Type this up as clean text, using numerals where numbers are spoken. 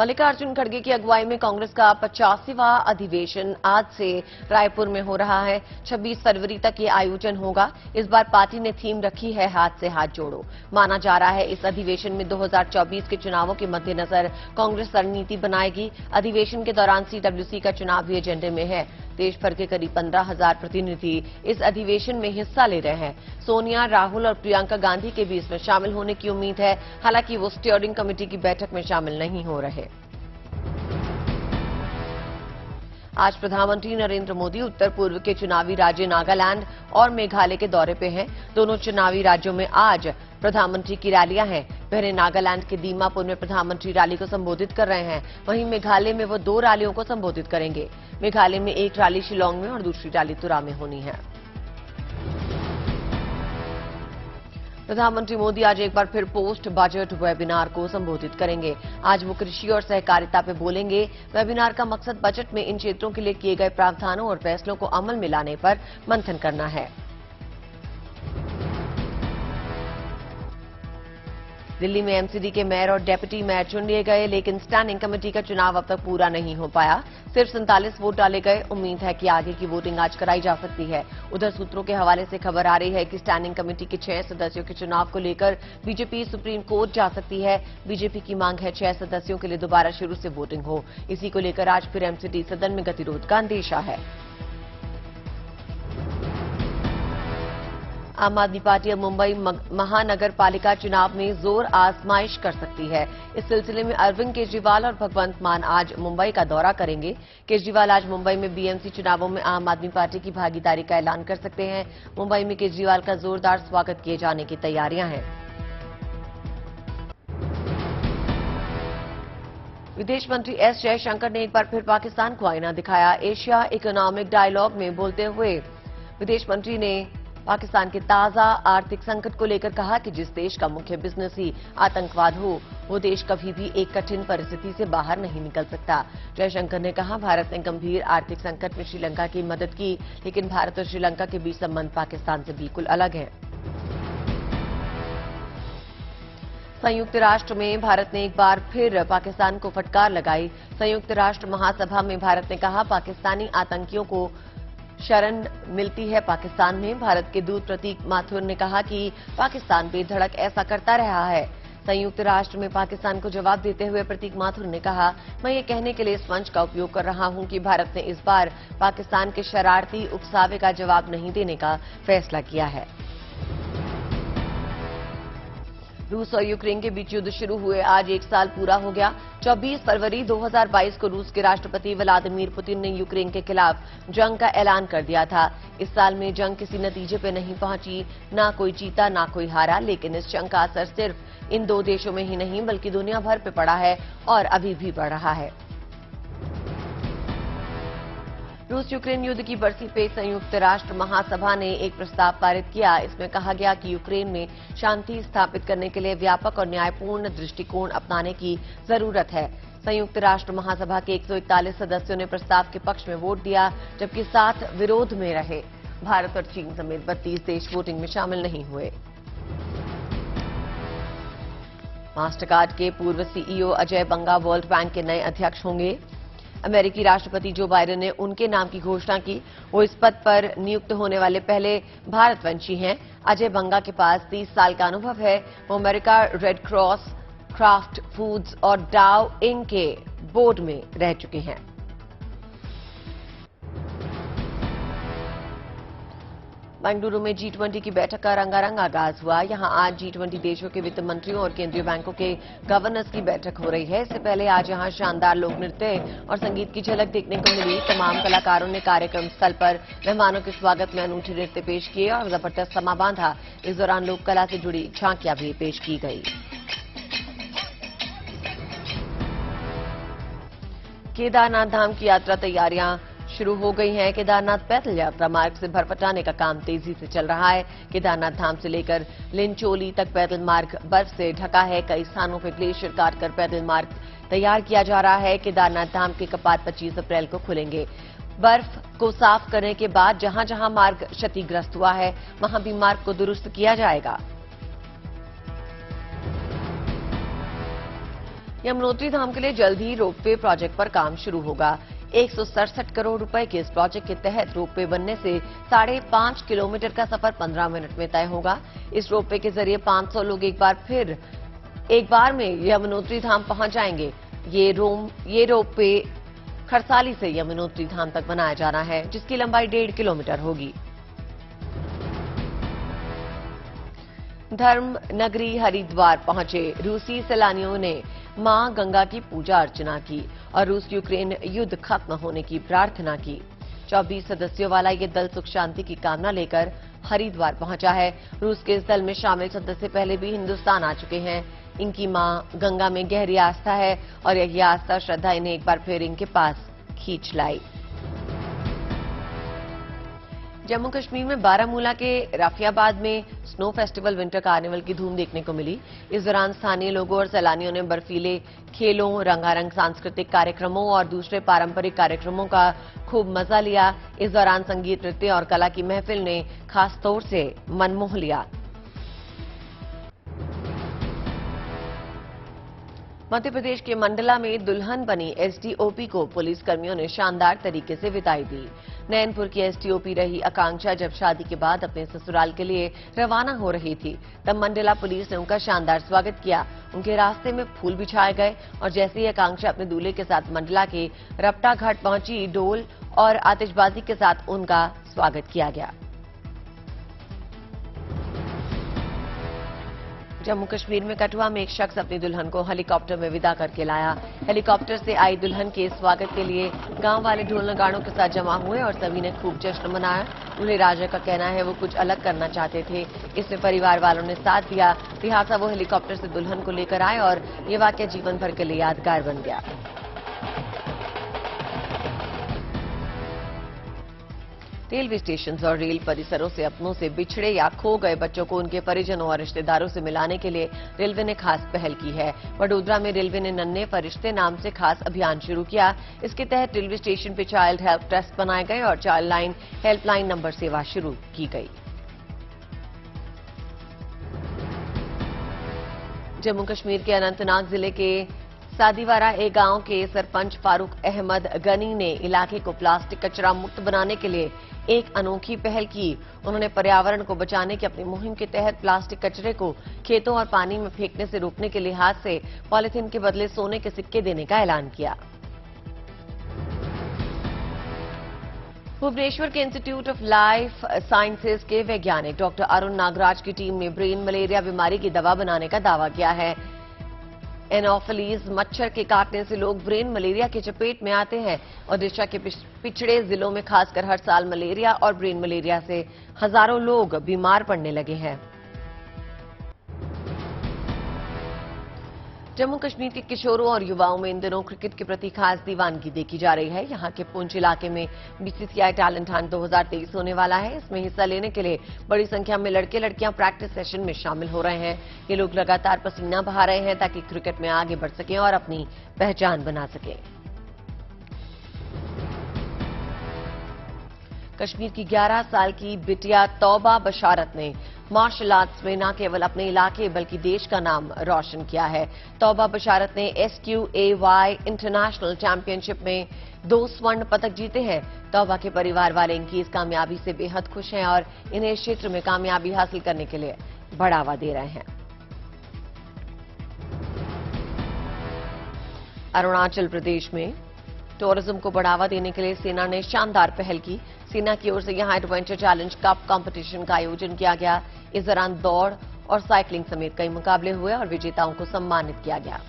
मल्लिकार्जुन खड़गे की अगुवाई में कांग्रेस का 85वां अधिवेशन आज से रायपुर में हो रहा है। 26 फरवरी तक ये आयोजन होगा। इस बार पार्टी ने थीम रखी है हाथ से हाथ जोड़ो। माना जा रहा है इस अधिवेशन में 2024 के चुनावों के मद्देनजर कांग्रेस रणनीति बनाएगी। अधिवेशन के दौरान सीडब्ल्यूसी का चुनाव भी एजेंडे में है। देश भर के करीब 15,000 प्रतिनिधि इस अधिवेशन में हिस्सा ले रहे हैं। सोनिया, राहुल और प्रियंका गांधी के भी इसमें शामिल होने की उम्मीद है। हालांकि वो स्टीयरिंग कमेटी की बैठक में शामिल नहीं हो रहे। आज प्रधानमंत्री नरेंद्र मोदी उत्तर पूर्व के चुनावी राज्य नागालैंड और मेघालय के दौरे पे हैं। दोनों चुनावी राज्यों में आज प्रधानमंत्री की रैलियां हैं। पहले नागालैंड के दीमापुर में प्रधानमंत्री रैली को संबोधित कर रहे हैं। वहीं मेघालय में वो 2 रैलियों को संबोधित करेंगे। मेघालय में एक रैली शिलांग में और दूसरी रैली तुरा में होनी है। प्रधानमंत्री मोदी आज एक बार फिर पोस्ट बजट वेबिनार को संबोधित करेंगे। आज वो कृषि और सहकारिता पे बोलेंगे। वेबिनार का मकसद बजट में इन क्षेत्रों के लिए किए गए प्रावधानों और फैसलों को अमल में लाने पर मंथन करना है। दिल्ली में एमसीडी के मेयर और डेप्यूटी मेयर चुन लिए गए, लेकिन स्टैंडिंग कमेटी का चुनाव अब तक पूरा नहीं हो पाया। सिर्फ 47 वोट डाले गए। उम्मीद है कि आगे की वोटिंग आज कराई जा सकती है। उधर सूत्रों के हवाले से खबर आ रही है कि स्टैंडिंग कमेटी के 6 सदस्यों के चुनाव को लेकर बीजेपी सुप्रीम कोर्ट जा सकती है। बीजेपी की मांग है 6 सदस्यों के लिए दोबारा शुरू से वोटिंग हो। इसी को लेकर आज फिर एमसीडी सदन में गतिरोध का अंदेशा है। आम आदमी पार्टी अब मुंबई महानगर पालिका चुनाव में जोर आजमाइश कर सकती है। इस सिलसिले में अरविंद केजरीवाल और भगवंत मान आज मुंबई का दौरा करेंगे। केजरीवाल आज मुंबई में बीएमसी चुनावों में आम आदमी पार्टी की भागीदारी का ऐलान कर सकते हैं। मुंबई में केजरीवाल का जोरदार स्वागत किए जाने की तैयारियां हैं। विदेश मंत्री एस जयशंकर ने एक बार फिर पाकिस्तान को आईना दिखाया। एशिया इकोनॉमिक डायलॉग में बोलते हुए विदेश मंत्री ने पाकिस्तान के ताजा आर्थिक संकट को लेकर कहा कि जिस देश का मुख्य बिजनेस ही आतंकवाद हो, वो देश कभी भी एक कठिन परिस्थिति से बाहर नहीं निकल सकता। जयशंकर ने कहा, भारत ने गंभीर आर्थिक संकट में श्रीलंका की मदद की, लेकिन भारत और श्रीलंका के बीच संबंध पाकिस्तान से बिल्कुल अलग है। संयुक्त राष्ट्र में भारत ने एक बार फिर पाकिस्तान को फटकार लगाई। संयुक्त राष्ट्र महासभा में भारत ने कहा, पाकिस्तानी आतंकियों को शरण मिलती है पाकिस्तान में। भारत के दूत प्रतीक माथुर ने कहा कि पाकिस्तान बेधड़क ऐसा करता रहा है। संयुक्त राष्ट्र में पाकिस्तान को जवाब देते हुए प्रतीक माथुर ने कहा, मैं ये कहने के लिए इस मंच का उपयोग कर रहा हूं कि भारत ने इस बार पाकिस्तान के शरारती उकसावे का जवाब नहीं देने का फैसला किया है। रूस और यूक्रेन के बीच युद्ध शुरू हुए आज 1 साल पूरा हो गया। 24 फरवरी 2022 को रूस के राष्ट्रपति व्लादिमीर पुतिन ने यूक्रेन के खिलाफ जंग का ऐलान कर दिया था। इस साल में जंग किसी नतीजे पे नहीं पहुंची, ना कोई जीता ना कोई हारा, लेकिन इस जंग का असर सिर्फ इन 2 देशों में ही नहीं बल्कि दुनिया भर पे पड़ा है और अभी भी बढ़ रहा है। रूस यूक्रेन युद्ध की बरसी पे संयुक्त राष्ट्र महासभा ने एक प्रस्ताव पारित किया। इसमें कहा गया कि यूक्रेन में शांति स्थापित करने के लिए व्यापक और न्यायपूर्ण दृष्टिकोण अपनाने की जरूरत है। संयुक्त राष्ट्र महासभा के 141 सदस्यों ने प्रस्ताव के पक्ष में वोट दिया, जबकि 7 विरोध में रहे। भारत और चीन समेत 32 देश वोटिंग में शामिल नहीं हुए। मास्टरकार्ड के पूर्व सीईओ अजय बंगा वर्ल्ड बैंक के नए अध्यक्ष होंगे। अमेरिकी राष्ट्रपति जो बाइडेन ने उनके नाम की घोषणा की। वो इस पद पर नियुक्त होने वाले पहले भारतवंशी हैं। अजय बंगा के पास 30 साल का अनुभव है। वो America red cross, craft foods और डाउ इंक के बोर्ड में रह चुके हैं। बेंगलुरु में G20 की बैठक का रंगारंग आगाज हुआ। यहां आज G20 देशों के वित्त मंत्रियों और केंद्रीय बैंकों के गवर्नर्स की बैठक हो रही है। इससे पहले आज यहां शानदार लोक नृत्य और संगीत की झलक देखने को मिली। तमाम कलाकारों ने कार्यक्रम स्थल पर मेहमानों के स्वागत में अनूठे नृत्य पेश किए और जबरदस्त समा बांधा। इस दौरान लोक कला से जुड़ी झांकियां भी पेश की गई। केदारनाथ धाम की यात्रा तैयारियां शुरू हो गई हैं। केदारनाथ पैदल यात्रा मार्ग से भरपटाने का काम तेजी से चल रहा है। केदारनाथ धाम से लेकर लिंचोली तक पैदल मार्ग बर्फ से ढका है। कई स्थानों पर ग्लेशियर काट कर पैदल मार्ग तैयार किया जा रहा है। केदारनाथ धाम के कपाट 25 अप्रैल को खुलेंगे। बर्फ को साफ करने के बाद जहां जहां मार्ग क्षतिग्रस्त हुआ है, वहां भी मार्ग को दुरुस्त किया जाएगा। यमुनोत्री धाम के लिए जल्द ही रोपवे प्रोजेक्ट पर काम शुरू होगा। 167 करोड़ रुपए के इस प्रोजेक्ट के तहत रोपवे बनने से 5.5 किलोमीटर का सफर 15 मिनट में तय होगा। इस रोपवे के जरिए 500 लोग एक बार में यमुनोत्री धाम पहुंच जाएंगे। ये रोपवे खरसाली से यमुनोत्री धाम तक बनाया जाना है, जिसकी लंबाई 1.5 किलोमीटर होगी। धर्म नगरी हरिद्वार पहुंचे रूसी सैलानियों ने मां गंगा की पूजा अर्चना की और रूस यूक्रेन युद्ध खत्म होने की प्रार्थना की। 24 सदस्यों वाला ये दल सुख शांति की कामना लेकर हरिद्वार पहुंचा है। रूस के इस दल में शामिल सदस्य पहले भी हिंदुस्तान आ चुके हैं। इनकी मां गंगा में गहरी आस्था है और यही आस्था श्रद्धा इन्हें एक बार फिर इनके पास खींच लाई। जम्मू कश्मीर में बारामूला के राफियाबाद में स्नो फेस्टिवल विंटर कार्निवल की धूम देखने को मिली। इस दौरान स्थानीय लोगों और सैलानियों ने बर्फीले खेलों, रंगारंग सांस्कृतिक कार्यक्रमों और दूसरे पारंपरिक कार्यक्रमों का खूब मजा लिया। इस दौरान संगीत, नृत्य और कला की महफिल ने खास तौर से मन मोह लिया। मध्य प्रदेश के मंडला में दुल्हन बनी एसडीओपी को पुलिस कर्मियों ने शानदार तरीके से विदाई दी। नैनपुर की एसडीओपी रही आकांक्षा जब शादी के बाद अपने ससुराल के लिए रवाना हो रही थी, तब मंडला पुलिस ने उनका शानदार स्वागत किया। उनके रास्ते में फूल बिछाए गए और जैसे ही आकांक्षा अपने दूल्हे के साथ मंडला के रपटा घाट पहुंची, डोल और आतिशबाजी के साथ उनका स्वागत किया गया। जम्मू कश्मीर में कठुआ में एक शख्स अपनी दुल्हन को हेलीकॉप्टर में विदा करके लाया। हेलीकॉप्टर से आई दुल्हन के स्वागत के लिए गांव वाले ढोल नगाड़ों के साथ जमा हुए और सभी ने खूब जश्न मनाया। दूल्हे राजा का कहना है वो कुछ अलग करना चाहते थे, इसमें परिवार वालों ने साथ दिया, लिहाजा वो हेलीकॉप्टर से दुल्हन को लेकर आए और ये वाकया जीवन भर के लिए यादगार बन गया। रेलवे स्टेशन और रेल परिसरों से अपनों से बिछड़े या खो गए बच्चों को उनके परिजनों और रिश्तेदारों से मिलाने के लिए रेलवे ने खास पहल की है। वडोदरा में रेलवे ने नन्हे फरिश्ते नाम से खास अभियान शुरू किया। इसके तहत रेलवे स्टेशन पर चाइल्ड हेल्प डेस्क बनाए गए और चाइल्ड लाइन हेल्पलाइन नंबर सेवा शुरू की गई। जम्मू कश्मीर के अनंतनाग जिले के सादीवारा एक गांव के सरपंच फारूक अहमद गनी ने इलाके को प्लास्टिक कचरा मुक्त बनाने के लिए एक अनोखी पहल की। उन्होंने पर्यावरण को बचाने की अपनी मुहिम के तहत प्लास्टिक कचरे को खेतों और पानी में फेंकने से रोकने के लिहाज से पॉलिथीन के बदले सोने के सिक्के देने का ऐलान किया। भुवनेश्वर के इंस्टीट्यूट ऑफ लाइफ साइंसेज के वैज्ञानिक डॉक्टर अरुण नागराज की टीम ने ब्रेन मलेरिया बीमारी की दवा बनाने का दावा किया है। एनोफिलीज मच्छर के काटने से लोग ब्रेन मलेरिया की चपेट में आते हैं। ओडिशा के पिछड़े जिलों में खासकर हर साल मलेरिया और ब्रेन मलेरिया से हजारों लोग बीमार पड़ने लगे हैं। जम्मू कश्मीर के किशोरों और युवाओं में इन दिनों क्रिकेट के प्रति खास दीवानगी देखी जा रही है। यहां के पुंछ इलाके में बीसीसीआई टैलेंट हंट 2023 होने वाला है। इसमें हिस्सा लेने के लिए बड़ी संख्या में लड़के लड़कियां प्रैक्टिस सेशन में शामिल हो रहे हैं। ये लोग लगातार पसीना बहा रहे हैं ताकि क्रिकेट में आगे बढ़ सकें और अपनी पहचान बना सकें। कश्मीर की 11 साल की बिटिया तौबा बशारत ने मार्शल आर्ट्स में न केवल अपने इलाके बल्कि देश का नाम रोशन किया है। तौबा बशारत ने SQAY इंटरनेशनल चैंपियनशिप में 2 स्वर्ण पदक जीते हैं। तौबा के परिवार वाले इनकी इस कामयाबी से बेहद खुश हैं और इन्हें इस क्षेत्र में कामयाबी हासिल करने के लिए बढ़ावा दे रहे हैं। अरुणाचल प्रदेश में टूरिज्म को बढ़ावा देने के लिए सेना ने शानदार पहल की। सेना की ओर से यहां एडवेंचर चैलेंज कप कंपटीशन का आयोजन किया गया। इस दौरान दौड़ और साइकिलिंग समेत कई मुकाबले हुए और विजेताओं को सम्मानित किया गया।